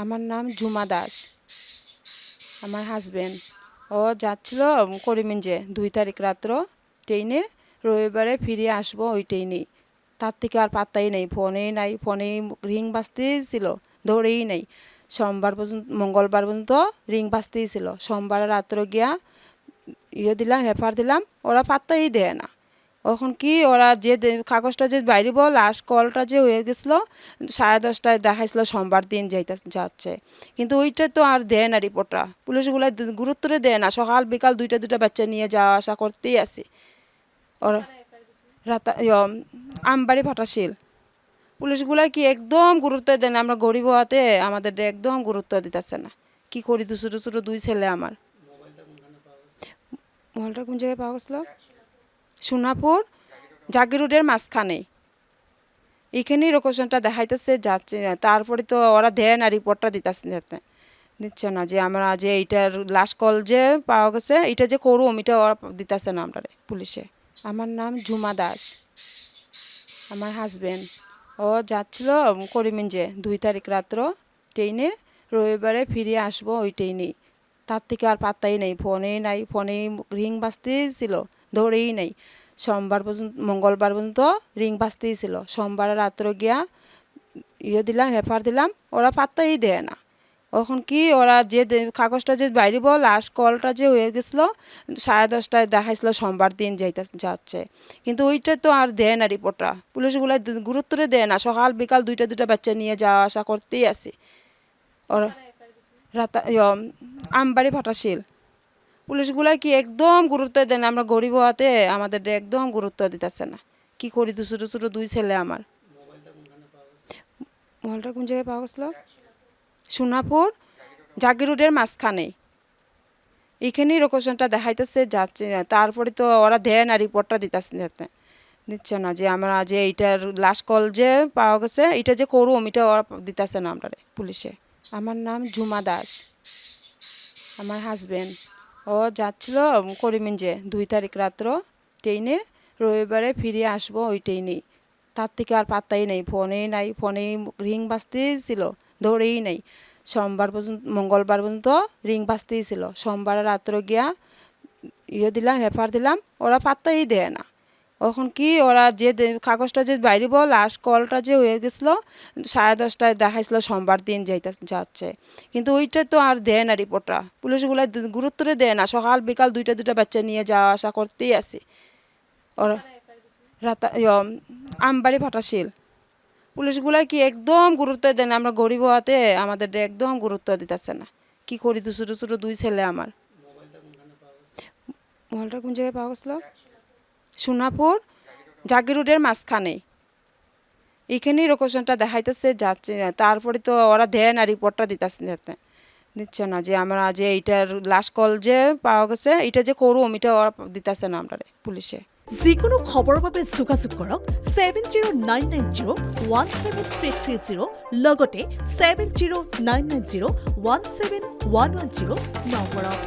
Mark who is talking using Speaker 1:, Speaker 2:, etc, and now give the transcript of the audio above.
Speaker 1: আমার নাম ঝুমা দাস। আমার হাজবেন্ড ও যাচ্ছিল করিমগঞ্জে 2 তারিখ রাত্র ট্রেনে, রবিবারে ফিরে আসবো ওই ট্রেনেই। তার থেকে আর পাত্তাই নেই, ফোনেই নাই, ফোনেই রিং বাজতেই ছিল, ধরেই নেই। সোমবার পর্যন্ত, মঙ্গলবার পর্যন্ত রিং বাজতেই ছিল। সোমবার রাত্র গিয়া দিলাম, হেফার দিলাম, ওরা পাত্তাই দেয় না। এখন কি ওরা যে কাগজটা যে বাইরিব, লাস্ট কলটা যে হয়ে গেছিলো 10:30টায় দেখাইছিল সোমবার দিন যাচ্ছে, কিন্তু ওইটা তো আর দেয় না রিপোর্টটা। পুলিশগুলো গুরুত্বরে দেয় না, সকাল বিকাল দুইটা বাচ্চা নিয়ে যাওয়া আসা করতেই আছে ওরা। রাতা আমবাড়ি ফাটাশিল পুলিশগুলা কি একদম গুরুত্ব দেয় না। আমরা গরিব হওয়াতে আমাদের একদম গুরুত্ব দিতেছে না। কি করি, ছোটো ছোটো 2 ছেলে আমার। মোবাইলটা কোন জায়গায় পাওয়া গেছিলো? সোনাপুর জাগি রোডের মাঝখানে। এখানেই লোকেশনটা দেখাইতেছে যাচ্ছে, তারপরে তো ওরা দেয় না, রিপোর্টটা দিচ্ছে না যে আমরা যে এইটার লাস্ট কল যে পাওয়া গেছে এটা যে করুম, এটা ওরা দিতেছে না আমরা পুলিশে। আমার নাম ঝুমা দাস। আমার হাজবেন্ড ও যাচ্ছিল করিমগঞ্জে 2 তারিখ রাত্র ট্রেনে, রবিবারে ফিরে আসবো ওই ট্রেনেই। তার থেকে আর পাত্তাই নেই, ফোনেই নাই, ফোনেই রিং বাজতেই ছিল, ধরেই নেই। সোমবার পর্যন্ত, মঙ্গলবার পর্যন্ত রিং বাজতেই ছিল। সোমবার রাত্র গিয়া দিলাম, হেফার দিলাম, ওরা পাত্তাই দেয় না। এখন কি ওরা যে কাগজটা যে বাইরিব, লাস্ট কলটা যে হয়ে গেছিলো 10:30টায় দেখাইছিল সোমবার দিন যাচ্ছে, কিন্তু ওইটা তো আর দেয় না রিপোর্টটা। পুলিশগুলো গুরুত্বরে দেয় না, সকাল বিকাল দুইটা বাচ্চা নিয়ে যাওয়া আসা করতেই আছে ওরা। আমবাড়ি ফাটাশিল পুলিশগুলা কি একদম গুরুত্ব দেয় না। আমরা গরিব হওয়াতে আমাদের একদম গুরুত্ব দিতেছে না। কি করি, ছোটো ছোটো 2 ছেলে আমার। মোবাইলটা কোন জায়গায় পাওয়া গেছিলো? সোনাপুর জাগি রোডের মাঝখানে। এখানেই লোকেশনটা দেখাইতেছে যাচ্ছে, তারপরে তো ওরা দেয় না, রিপোর্টটা দিচ্ছে না যে আমরা যে এইটার লাস্ট কল যে পাওয়া গেছে এটা যে করুম, এটা ওরা দিতেছে না আমরা পুলিশে। আমার নাম ঝুমা দাস। আমার হাজবেন্ড ও যাচ্ছিল করিমগঞ্জে 2 তারিখ রাত্র ট্রেনে, রবিবারে ফিরে আসবো ওই ট্রেনেই। তার থেকে আর পাত্তাই নেই, ফোনেই নাই, ফোনেই রিং বাজতেই ছিল, ধরেই নেই। সোমবার পর্যন্ত, মঙ্গলবার পর্যন্ত রিং বাজতেই ছিল। সোমবার রাত্র গিয়া দিলাম, হেফার দিলাম, ওরা পাত্তাই দেয় না। এখন কি ওরা যে কাগজটা যে বাইরিব, লাস্ট কলটা যে হয়ে গেছিলো 10:30টায় দেখাইছিল সোমবার দিন যাচ্ছে, কিন্তু ওইটা তো আর দেয় না রিপোর্টটা। পুলিশগুলো গুরুত্বরে দেয় না, সকাল বিকাল দুইটা বাচ্চা নিয়ে যাওয়া আসা করতেই আছে ওরা। আমবাড়ি ফাটাশিল পুলিশগুলা কি একদম গুরুত্ব দেয় না। আমরা গরিব হওয়াতে আমাদের একদম গুরুত্ব দিতেছে না। কি করি, ছোটো ছোটো 2 ছেলে আমার। মোবাইলটা কোন জায়গায় পাওয়া গেছিলো? সোনাপুর জাগি রোডের মাঝখানে। এখানেই লোকেশনটা দেখাইতেছে যাচ্ছে, তারপরে তো ওরা দেয় না, রিপোর্টটা দিচ্ছে না যে আমরা যে এইটার লাস্ট কল যে পাওয়া গেছে এটা যে করুম, এটা ওরা দিতেছে না আমরা পুলিশে।
Speaker 2: যিকোনো খবৰৰ বাবে যোগাযোগ কৰক 7099017330 লগতে 7099017110 নম্বৰত।